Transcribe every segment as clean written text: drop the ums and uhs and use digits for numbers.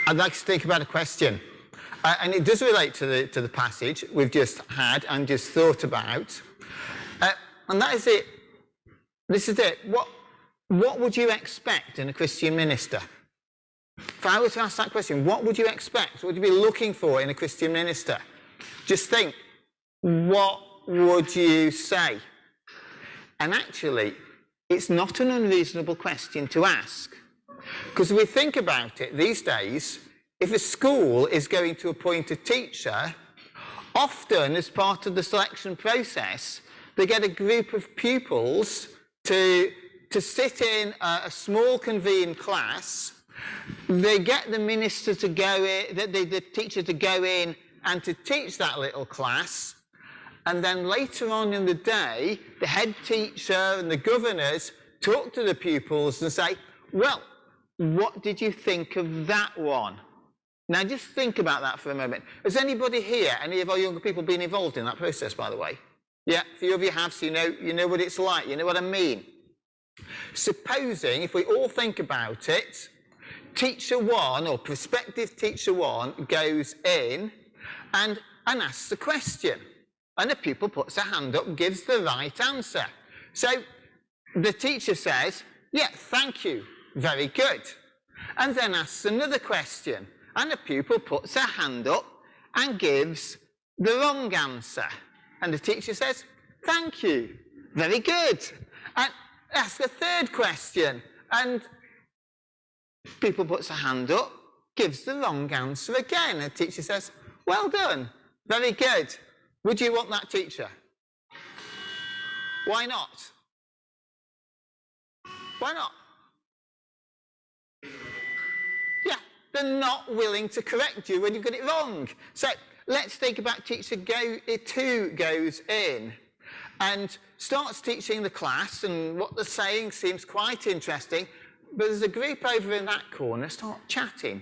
I'd like to think about a question. And it does relate to the passage we've just had and just thought about. And that is it. This is it. What would you expect in a Christian minister? If I were to ask that question, what would you expect? What would you be looking for in a Christian minister? Just think, what would you say? And actually, it's not an unreasonable question to ask. Because if we think about it these days, if a school is going to appoint a teacher, often as part of the selection process, they get a group of pupils to sit in a small convened class. They get the minister to go in, the teacher to go in and to teach that little class. And then later on in the day, the head teacher and the governors talk to the pupils and say, well, what did you think of that one? Now just think about that for a moment. Has anybody here, any of our younger people, been involved in that process, by the way? Yeah, a few of you have, so you know what it's like, you know what I mean. Supposing, if we all think about it, teacher one or prospective teacher one goes in and asks a question. And the pupil puts a hand up and gives the right answer. So the teacher says, yeah, thank you, very good. And then asks another question. And the pupil puts her hand up and gives the wrong answer. And the teacher says, thank you, very good. And asks a third question. And pupil puts her hand up, gives the wrong answer again. And the teacher says, well done, very good. Would you want that teacher? Why not? Why not? Yeah, they're not willing to correct you when you've got it wrong. So let's think about teacher two goes in and starts teaching the class, and what they're saying seems quite interesting, but there's a group over in that corner start chatting.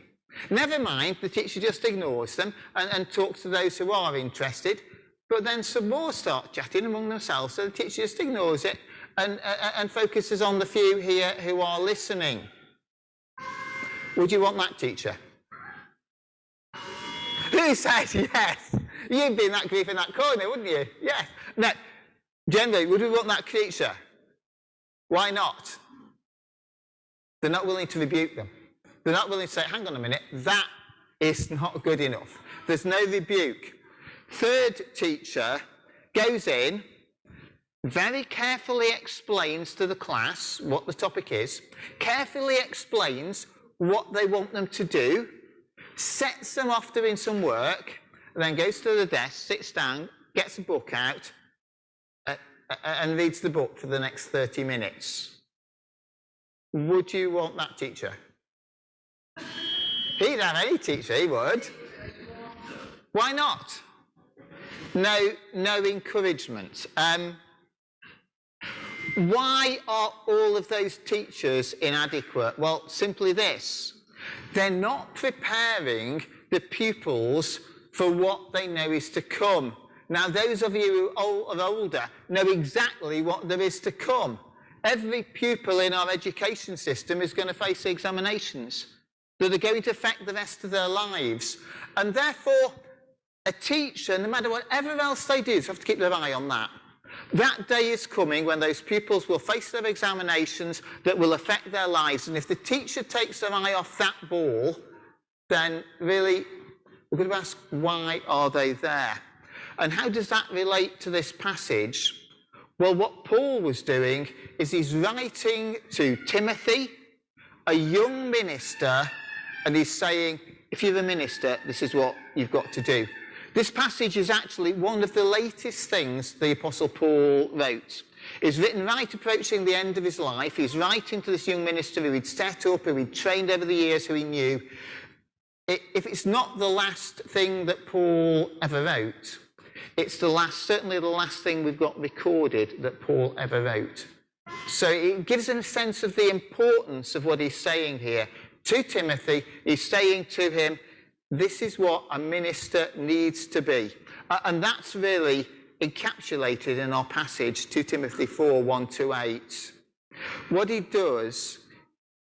Never mind, the teacher just ignores them and talks to those who are interested, but then some more start chatting among themselves, so the teacher just ignores it and focuses on the few here who are listening. Would you want that teacher? Who says yes? You'd be in that group in that corner, wouldn't you? Yes. Now, generally, would we want that teacher? Why not? They're not willing to rebuke them. They're not willing to say, hang on a minute, that is not good enough. There's no rebuke. Third teacher goes in, very carefully explains to the class what the topic is, carefully explains what they want them to do, sets them off doing some work, and then goes to the desk, sits down, gets a book out, and reads the book for the next 30 minutes. Would you want that teacher? He'd have any teacher, he would. Why not? No encouragement. Why are all of those teachers inadequate? Well, simply this. They're not preparing the pupils for what they know is to come. Now, those of you who are older know exactly what there is to come. Every pupil in our education system is going to face examinations that are going to affect the rest of their lives. And therefore, a teacher, no matter whatever else they do, have to keep their eye on that. That day is coming when those pupils will face their examinations that will affect their lives. And if the teacher takes their eye off that ball, then really, we're going to ask, why are they there? And how does that relate to this passage? Well, what Paul was doing is he's writing to Timothy, a young minister, and he's saying, if you're a minister, this is what you've got to do. This passage is actually one of the latest things the Apostle Paul wrote. It's written right approaching the end of his life. He's writing to this young minister who he'd set up, who he'd trained over the years, who he knew. If it's not the last thing that Paul ever wrote, it's certainly the last thing we've got recorded that Paul ever wrote. So it gives him a sense of the importance of what he's saying here. To Timothy, he's saying to him, this is what a minister needs to be. And that's really encapsulated in our passage, 2 Timothy 4, 1-8. What he does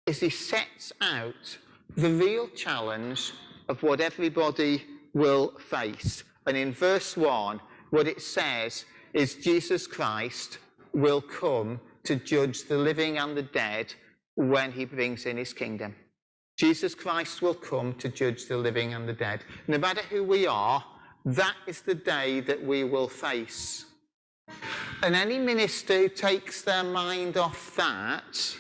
is he sets out the real challenge of what everybody will face. And in verse 1, what it says is Jesus Christ will come to judge the living and the dead when he brings in his kingdom. Jesus Christ will come to judge the living and the dead. No matter who we are, that is the day that we will face. And any minister who takes their mind off that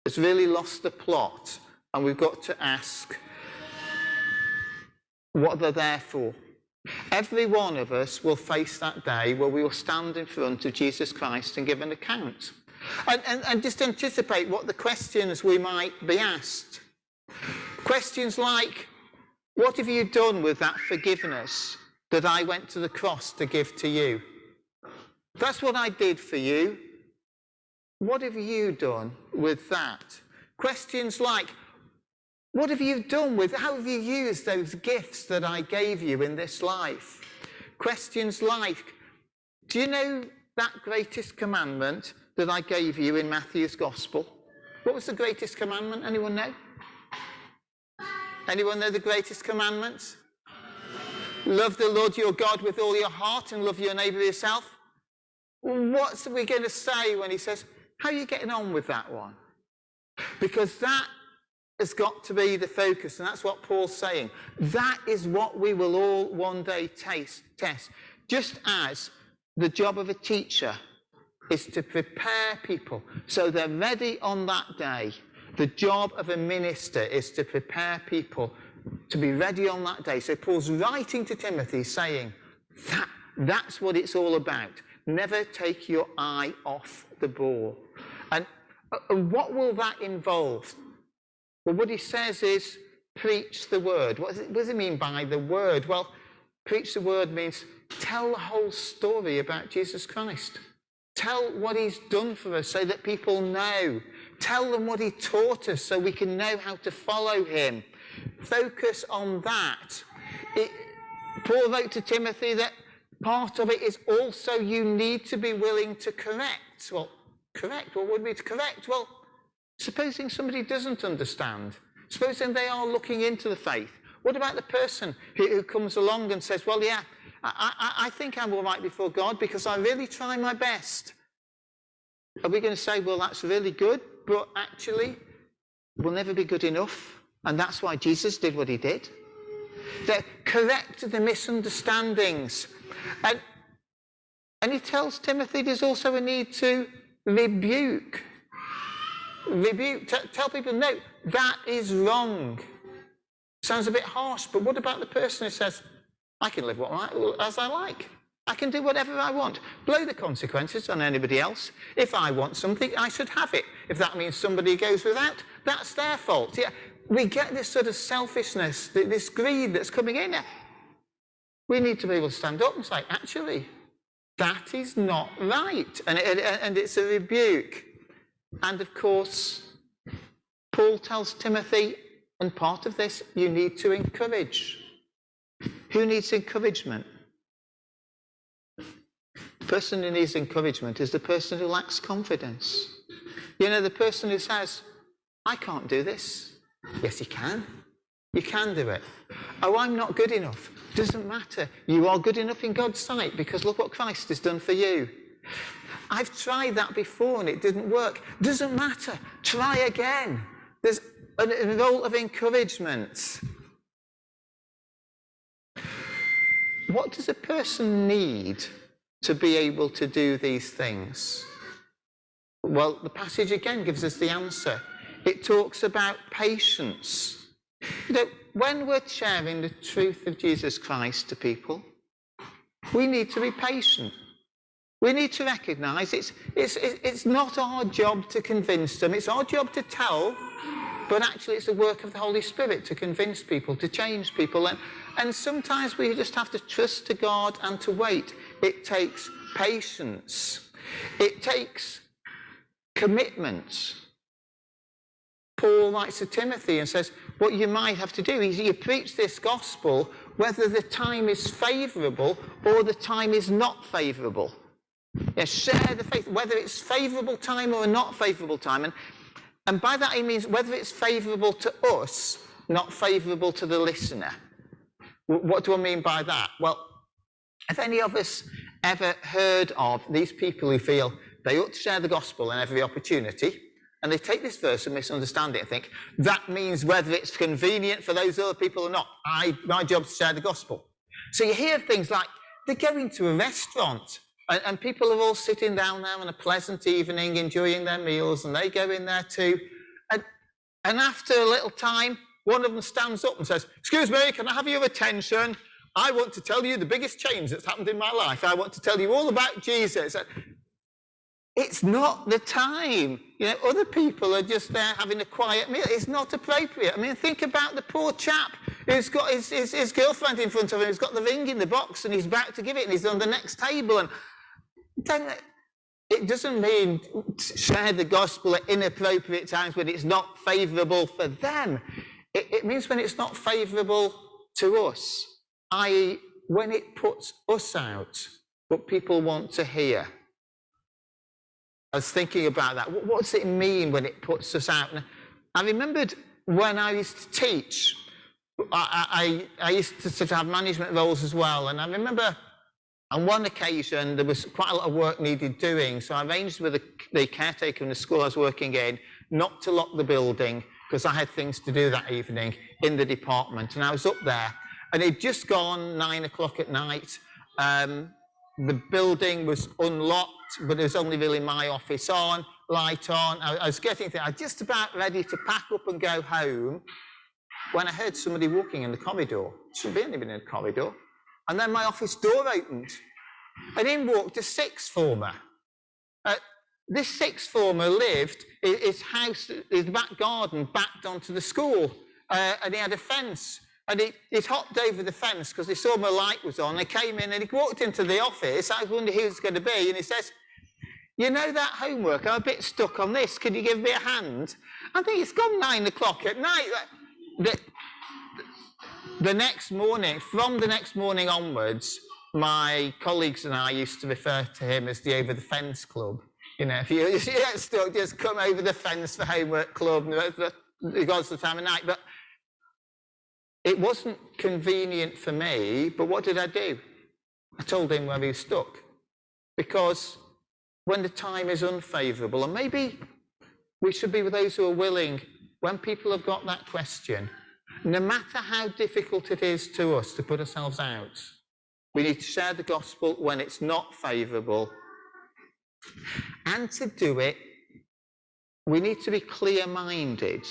has really lost the plot. And we've got to ask what they're there for. Every one of us will face that day where we will stand in front of Jesus Christ and give an account. And just anticipate what the questions we might be asked. Questions like, what have you done with that forgiveness that I went to the cross to give to you? That's what I did for you. What have you done with that? Questions like, what have you done with, how have you used those gifts that I gave you in this life? Questions like, do you know that greatest commandment that I gave you in Matthew's Gospel? What was the greatest commandment? Anyone know? Anyone know the greatest commandment? Love the Lord your God with all your heart and love your neighbour yourself. What's we going to say when he says, how are you getting on with that one? Because that has got to be the focus, and that's what Paul's saying. That is what we will all one day test. Just as the job of a teacher is to prepare people so they're ready on that day, the job of a minister is to prepare people to be ready on that day. So Paul's writing to Timothy saying, that's what it's all about. Never take your eye off the ball. And what will that involve? Well, what he says is, preach the word. What does it mean by the word? Well, preach the word means tell the whole story about Jesus Christ. Tell what he's done for us so that people know. Tell them what he taught us so we can know how to follow him. Focus on that. Paul wrote to Timothy that part of it is also you need to be willing to correct. Well, correct? What would be to correct? Well, supposing somebody doesn't understand. Supposing they are looking into the faith. What about the person who comes along and says, well, yeah, I think I'm all right before God because I really try my best. Are we going to say, well, that's really good, but actually we'll never be good enough? And that's why Jesus did what he did. That correct the misunderstandings. And he tells Timothy there's also a need to rebuke. Tell people, no, that is wrong. Sounds a bit harsh, but what about the person who says, I can live as I like. I can do whatever I want. Blow the consequences on anybody else. If I want something, I should have it. If that means somebody goes without, that's their fault. Yeah, we get this sort of selfishness, this greed that's coming in. We need to be able to stand up and say, actually, that is not right. And it's a rebuke. And of course, Paul tells Timothy, and part of this, you need to encourage. Who needs encouragement? The person who needs encouragement is the person who lacks confidence. You know, the person who says, I can't do this. Yes, you can. You can do it. Oh, I'm not good enough. Doesn't matter. You are good enough in God's sight because look what Christ has done for you. I've tried that before and it didn't work. Doesn't matter. Try again. There's a role of encouragement. What does a person need to be able to do these things? Well, the passage again gives us the answer. It talks about patience. You know, when we're sharing the truth of Jesus Christ to people, we need to be patient. We need to recognise it's not our job to convince them. It's our job to tell, but actually it's the work of the Holy Spirit to convince people, to change people. And sometimes we just have to trust to God and to wait. It takes patience. It takes commitment. Paul writes to Timothy and says, what you might have to do is you preach this gospel whether the time is favourable or the time is not favourable. Yeah, share the faith, whether it's favourable time or a not favourable time. And by that he means whether it's favourable to us not favourable to the listener. What do I mean by that? Well, have any of us ever heard of these people who feel they ought to share the gospel in every opportunity, and they take this verse and misunderstand it and think, that means whether it's convenient for those other people or not, my job's to share the gospel. So you hear things like, they go into a restaurant, and people are all sitting down there on a pleasant evening, enjoying their meals, and they go in there too. And after a little time, one of them stands up and says, excuse me, can I have your attention? I want to tell you the biggest change that's happened in my life. I want to tell you all about Jesus. It's not the time. You know, other people are just there having a quiet meal. It's not appropriate. I mean, think about the poor chap who's got his girlfriend in front of him, who's got the ring in the box, and he's about to give it, and he's on the next table. And it doesn't mean share the gospel at inappropriate times when it's not favourable for them. It means when it's not favourable to us, i.e. when it puts us out, what people want to hear. I was thinking about that. What does it mean when it puts us out? And I remembered when I used to teach, I used to sort of have management roles as well. And I remember on one occasion, there was quite a lot of work needed doing. So I arranged with the caretaker in the school I was working in not to lock the building because I had things to do that evening in the department. And I was up there, and it'd just gone 9 o'clock at night. The building was unlocked, but there was only really my office on, light on. I was getting there. I was just about ready to pack up and go home when I heard somebody walking in the corridor. Shouldn't be anybody in the corridor. And then my office door opened, and in walked a sixth former. This sixth former lived, his house, his back garden backed onto the school, and he had a fence. And he'd hopped over the fence because he saw my light was on. He came in and he walked into the office. I wondered who it was going to be. And he says, you know that homework? I'm a bit stuck on this. Can you give me a hand? I think it's gone 9 o'clock at night. The next morning, from the next morning onwards, my colleagues and I used to refer to him as the Over the Fence Club. You know, if you get stuck, just come over the fence for homework club, regardless of the time of night. But it wasn't convenient for me, but what did I do? I told him where he was stuck. Because when the time is unfavourable, and maybe we should be with those who are willing, when people have got that question, no matter how difficult it is to us to put ourselves out, we need to share the gospel when it's not favourable. And to do it, we need to be clear-minded.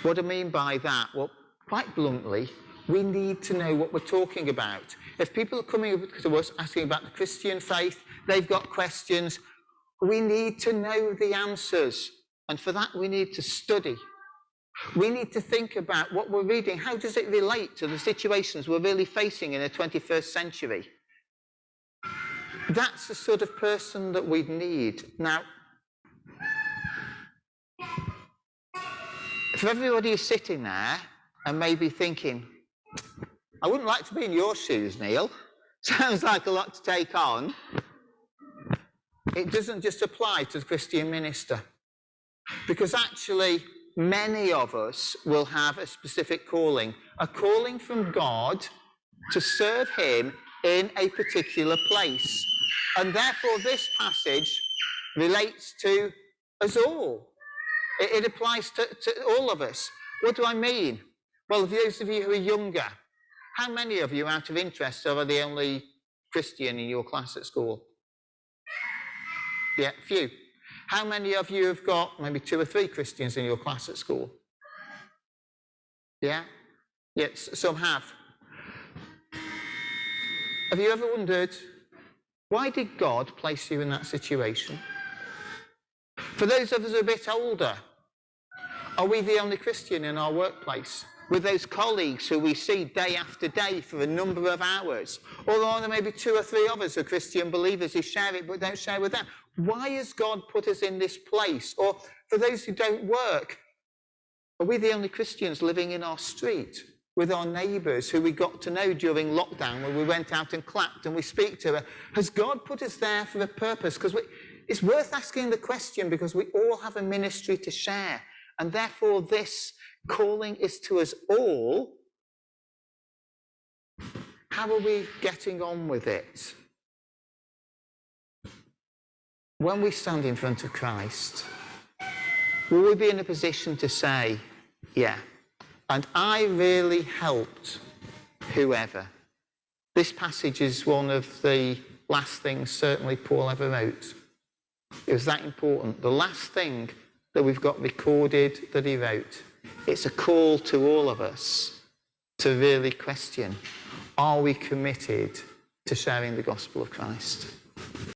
What do I mean by that? Well, quite bluntly, we need to know what we're talking about. If people are coming up to us asking about the Christian faith, they've got questions, we need to know the answers. And for that, we need to study. We need to think about what we're reading. How does it relate to the situations we're really facing in the 21st century? That's the sort of person that we need. Now, for everybody who's sitting there and maybe thinking, I wouldn't like to be in your shoes, Neil. Sounds like a lot to take on. It doesn't just apply to the Christian minister. Because actually, many of us will have a specific calling. A calling from God to serve him in a particular place. And therefore, this passage relates to us all. It applies to all of us. What do I mean? Well, for those of you who are younger, how many of you, out of interest, are the only Christian in your class at school? Yeah, few. How many of you have got maybe 2 or 3 Christians in your class at school? Yeah? Yes, some have. Have you ever wondered, why did God place you in that situation? For those of us who are a bit older, are we the only Christian in our workplace? With those colleagues who we see day after day for a number of hours? Or are there maybe 2 or 3 of us who are Christian believers who share it but don't share with them? Why has God put us in this place? Or for those who don't work, are we the only Christians living in our street with our neighbours who we got to know during lockdown when we went out and clapped and we speak to her? Has God put us there for a purpose? Because it's worth asking the question, because we all have a ministry to share. And therefore this calling is to us all. How are we getting on with it? When we stand in front of Christ, will we be in a position to say, yeah, and I really helped whoever? This passage is one of the last things certainly Paul ever wrote. It was that important. The last thing that we've got recorded that he wrote. It's a call to all of us to really question, are we committed to sharing the gospel of Christ?